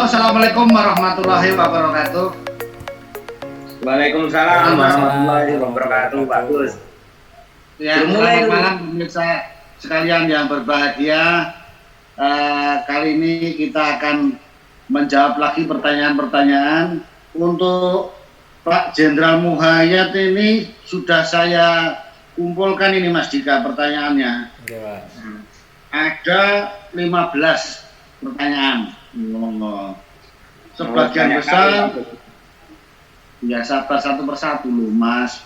Assalamualaikum warahmatullahi wabarakatuh. Waalaikumsalam warahmatullahi wabarakatuh, Pak Gus. Ya, selamat malam pemirsa sekalian yang berbahagia. Kali ini kita akan menjawab lagi pertanyaan-pertanyaan. Untuk Pak Jenderal Muhayyad ini sudah saya kumpulkan ini Mas Dika pertanyaannya. Ya, Ada 15 pertanyaan. Sebagian besar ya sabar satu persatu loh Mas.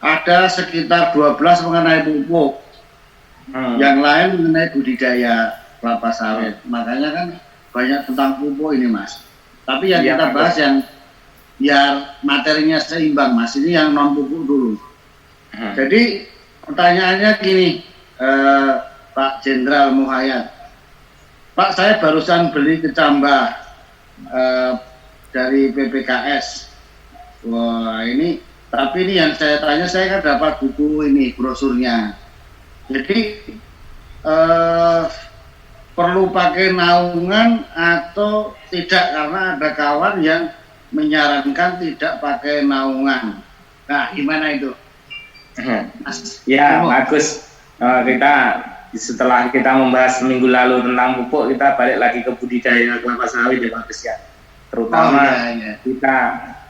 Ada sekitar 12 mengenai pupuk. Yang lain mengenai budidaya kelapa sawit. Makanya kan banyak tentang pupuk ini Mas. Tapi yang kita bahas yang biar materinya seimbang Mas. Ini yang non pupuk dulu. Jadi pertanyaannya gini, Pak Jenderal Muhayyad. Pak, saya barusan beli kecambah dari PPKS. Wah ini, tapi ini yang saya tanya, saya kan dapat buku ini brosurnya. Jadi perlu pakai naungan atau tidak, karena ada kawan yang menyarankan tidak pakai naungan. Nah, gimana itu? Ya, bagus. Kita setelah kita membahas minggu lalu tentang pupuk, kita balik lagi ke budidaya kelapa sawit ya Pak Gus ya. Terutama kita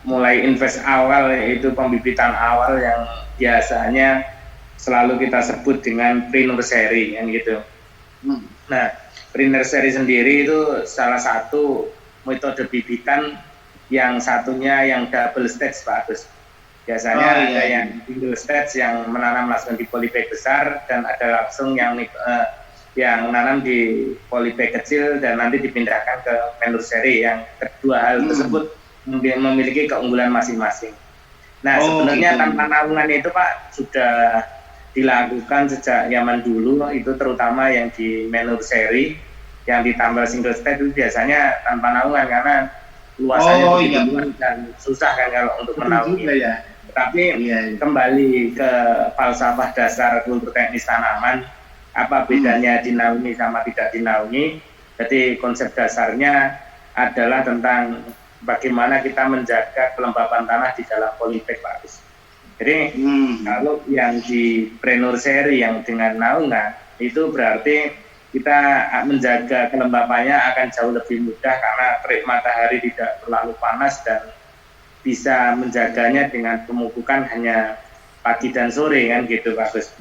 mulai invest awal, yaitu pembibitan awal yang biasanya selalu kita sebut dengan pre-nursery kan gitu. Nah, pre-nursery sendiri itu salah satu metode bibitan, yang satunya yang double stage Pak Gus. Biasanya ada yang single stage yang menanam langsung di polybag besar, dan ada langsung yang menanam di polybag kecil dan nanti dipindahkan ke nursery. Yang kedua hal tersebut memiliki keunggulan masing-masing. Nah, sebenarnya tanpa naungan itu Pak sudah dilakukan sejak zaman dulu, itu terutama yang di nursery, yang ditambah single stage itu biasanya tanpa naungan karena luasannya begitu luas dan susah kan kalau untuk menaungi. Tapi kembali ke falsafah dasar kultur teknis tanaman, apa bedanya dinaungi sama tidak dinaungi. Jadi konsep dasarnya adalah tentang bagaimana kita menjaga kelembapan tanah di dalam polybag Pak Gus. Jadi kalau yang di pre-nursery yang dengan naungan, itu berarti kita menjaga kelembapannya akan jauh lebih mudah karena terik matahari tidak terlalu panas dan bisa menjaganya dengan pemupukan hanya pagi dan sore kan gitu Pak Gus.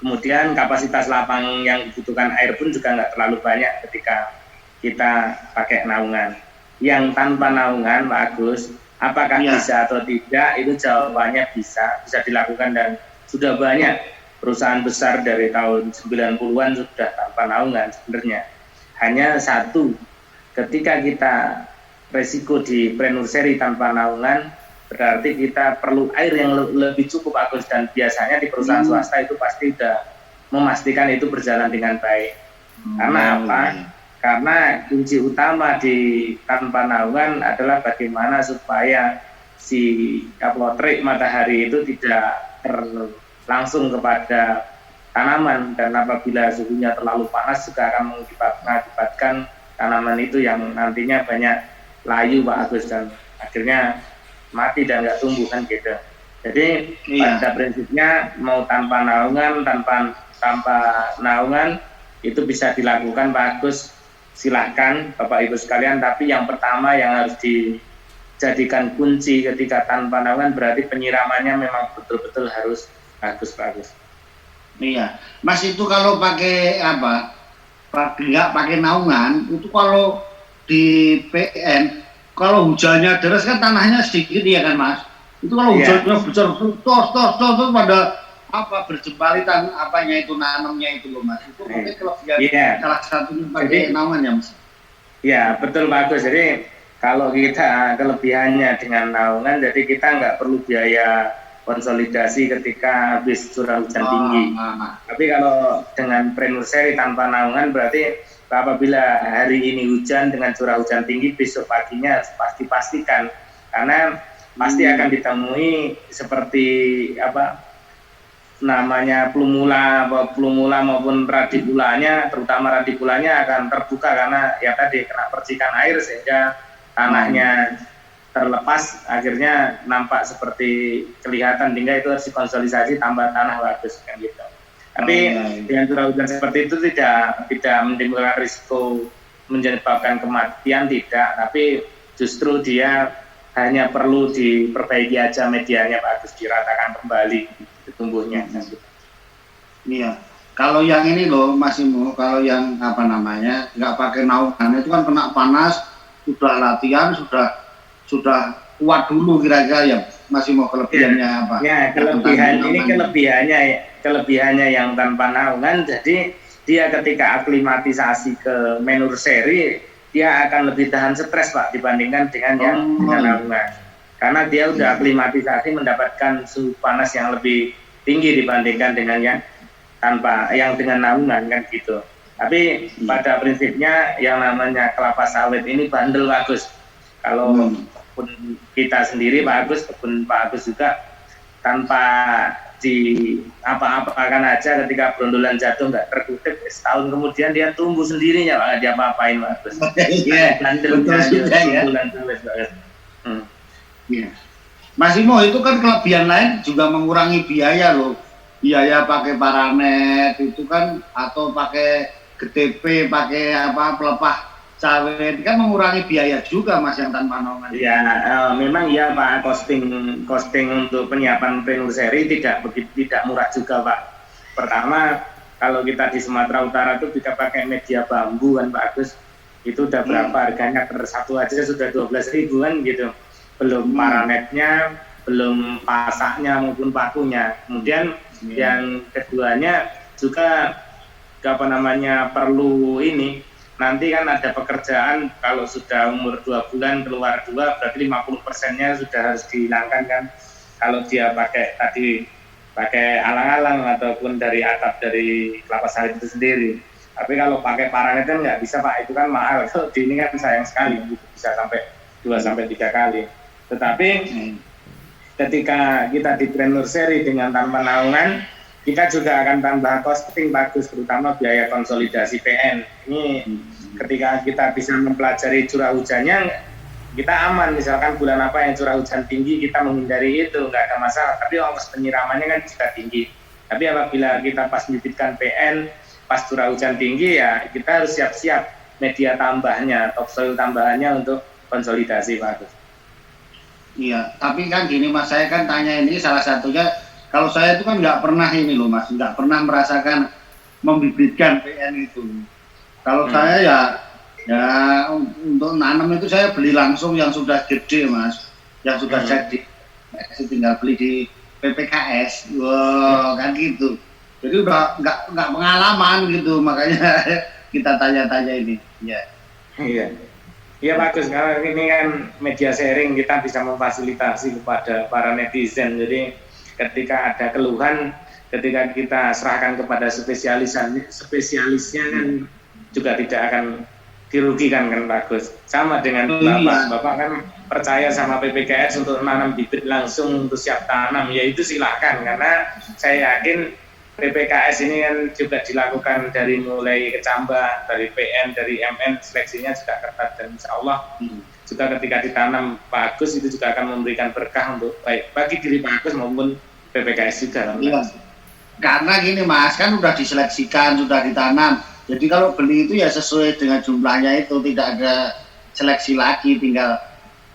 Kemudian kapasitas lapang yang dibutuhkan air pun juga nggak terlalu banyak ketika kita pakai naungan. Yang tanpa naungan Pak Agus, apakah bisa atau tidak, itu jawabannya bisa dilakukan, dan sudah banyak perusahaan besar dari tahun 90-an sudah tanpa naungan sebenarnya. Hanya satu, ketika kita resiko di pre-nursery tanpa naungan, berarti kita perlu air yang lebih cukup Agus, dan biasanya di perusahaan swasta itu pasti sudah memastikan itu berjalan dengan baik. Karena apa? Karena kunci utama di tanpa naungan adalah bagaimana supaya si terik matahari itu tidak langsung kepada tanaman, dan apabila suhunya terlalu panas juga akan mengakibatkan tanaman itu yang nantinya banyak layu Pak Agus, dan akhirnya mati dan nggak tumbuh kan gitu. Jadi pada prinsipnya mau tanpa naungan, tanpa naungan itu bisa dilakukan Pak Agus, silahkan Bapak Ibu sekalian. Tapi yang pertama yang harus dijadikan kunci ketika tanpa naungan berarti penyiramannya memang betul-betul harus bagus Pak Agus. Iya, Mas, itu kalau pakai apa? Nggak pakai naungan itu kalau di PN, kalau hujannya deras kan tanahnya sedikit ya kan Mas. Itu kalau hujannya besar tos pada apa berjempalitan apanya itu nanamnya itu loh Mas. Itu mungkin kelebihan salah satunya pakai naungan ya Mas. Iya betul Pak Agus. Jadi kalau kita kelebihannya dengan naungan, jadi kita nggak perlu biaya konsolidasi ketika habis curah hujan tinggi. Tapi kalau dengan pre-nursery tanpa naungan berarti apabila hari ini hujan dengan curah hujan tinggi, besok paginya pasti pastikan, karena pasti akan ditemui seperti namanya plumula maupun radiculaanya, terutama radiculaanya akan terbuka karena ya tadi kena percikan air sehingga tanahnya terlepas, akhirnya nampak seperti kelihatan, hingga itu harus dikonsolidasi tambah tanah bagus kan gitu. Tapi dengan curah hujan seperti itu tidak menimbulkan risiko menyebabkan kematian, tidak, tapi justru dia hanya perlu diperbaiki aja medianya bagus, diratakan kembali tumbuhnya. Iya. Kalau yang ini loh Mas Imo, kalau yang apa namanya nggak pakai naungan itu kan kena panas, sudah latihan, sudah kuat dulu kira-kira ya Mas Imo, kelebihannya apa? Ya, kelebihannya yang tanpa naungan, jadi dia ketika aklimatisasi ke menur seri dia akan lebih tahan stres Pak dibandingkan dengan yang dengan naungan. Karena dia udah aklimatisasi mendapatkan suhu panas yang lebih tinggi dibandingkan dengan yang dengan naungan kan gitu. Tapi pada prinsipnya yang namanya kelapa sawit ini bandel bagus. Kalau kebun kita sendiri Pak Agus, kebun Pak Agus juga tanpa di apa-apakan aja, ketika brondolan jatuh nggak terkutip, setahun kemudian dia tumbuh sendirinya Pak, dia apa-apain Pak Agus. Iya, betul juga ya. Mas Imo, itu kan kelebihan lain juga mengurangi biaya loh. Biaya pakai paranet itu kan, atau pakai GTP, pakai pelepah sawit kan mengurangi biaya juga Mas yang tanpa naungan. Ya, memang ya Pak, costing untuk penyiapan penur seri tidak murah juga Pak. Pertama, kalau kita di Sumatera Utara itu kita pakai media bambu kan Pak Agus, itu udah berapa harganya, per satu aja sudah 12.000 kan gitu. Belum paranetnya, belum pasaknya maupun pakunya. Kemudian yang keduanya juga perlu ini. Nanti kan ada pekerjaan, kalau sudah umur 2 bulan keluar 2, berarti 50%-nya sudah harus dihilangkan kan. Kalau dia pakai alang-alang ataupun dari atap dari kelapa sawit itu sendiri. Tapi kalau pakai paranet kan nggak bisa Pak, itu kan mahal. Kalau di ini kan sayang sekali, bisa sampai 2-3 kali. Tetapi ketika kita di planner seri dengan tanpa naungan, kita juga akan tambah costing bagus, terutama biaya konsolidasi PN. Ini ketika kita bisa mempelajari curah hujannya, kita aman. Misalkan bulan apa yang curah hujan tinggi, kita menghindari itu, nggak ada masalah. Tapi ongkos penyiramannya kan juga tinggi. Tapi apabila kita pas bibitkan PN, pas curah hujan tinggi, ya kita harus siap-siap media tambahnya, topsoil tambahannya untuk konsolidasi bagus. Iya, tapi kan gini Mas, saya kan tanya ini salah satunya, kalau saya itu kan nggak pernah ini loh Mas, nggak pernah merasakan membibitkan PN itu. Kalau saya ya untuk nanam itu saya beli langsung yang sudah gede Mas, yang sudah jadi, saya tinggal beli di PPKS, kan gitu. Jadi udah nggak pengalaman gitu, makanya kita tanya-tanya ini. Ya. Iya bagus, karena ini kan media sharing, kita bisa memfasilitasi kepada para netizen. Jadi ketika ada keluhan, ketika kita serahkan kepada spesialisnya kan juga tidak akan dirugikan kan bagus. Sama dengan Bapak kan percaya sama PPKS untuk menanam bibit langsung untuk siap tanam, ya itu silahkan, karena saya yakin PPKS ini kan juga dilakukan dari mulai kecambah, dari PN, dari MN, seleksinya juga ketat, dan insya Allah juga ketika ditanam bagus itu juga akan memberikan berkah untuk baik bagi diri Pak Agus maupun PPKS juga. Iya. Karena gini Mas, kan sudah diseleksikan, sudah ditanam. Jadi kalau beli itu ya sesuai dengan jumlahnya itu, tidak ada seleksi lagi, tinggal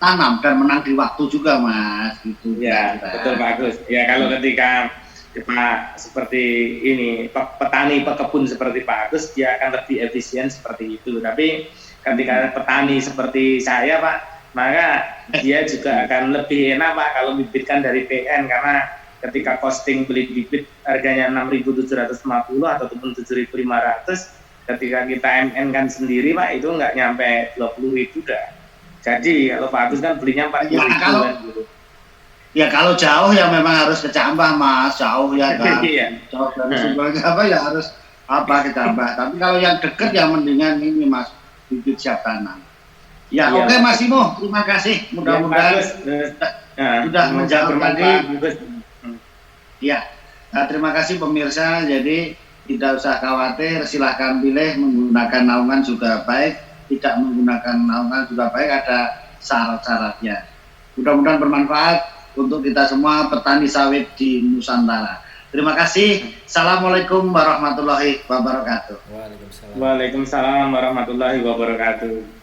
tanam dan menang di waktu juga Mas. Gitu. Ya, betul Pak Agus. Ya kalau ketika Pak seperti ini, petani pekebun seperti Pak Agus, dia akan lebih efisien seperti itu. Tapi ketika petani seperti saya Pak, maka dia juga akan lebih enak Pak kalau bibitkan dari PN, karena ketika costing beli bibit harganya 6.750 ataupun 7.500, ketika kita MN kan sendiri Pak, itu nggak nyampe 20.000 dah. Jadi kalau Pak Agus kan belinya 40.000 kan gitu. Ya kalau jauh ya memang harus kecambah Mas, jauh ya kan. Jauh dari sumbernya ya harus kecambah. Tapi kalau yang dekat ya mendingan ini Mas, bibit siap tanam. Ya oke Mas Imo, terima kasih. Mudah-mudahan sudah menjawab tadi. Ya. Terima kasih pemirsa, jadi tidak usah khawatir, silahkan pilih menggunakan naungan juga baik, tidak menggunakan naungan juga baik, ada syarat-syaratnya. Mudah-mudahan bermanfaat untuk kita semua petani sawit di Nusantara. Terima kasih. Assalamualaikum warahmatullahi wabarakatuh. Waalaikumsalam. Waalaikumsalam warahmatullahi wabarakatuh.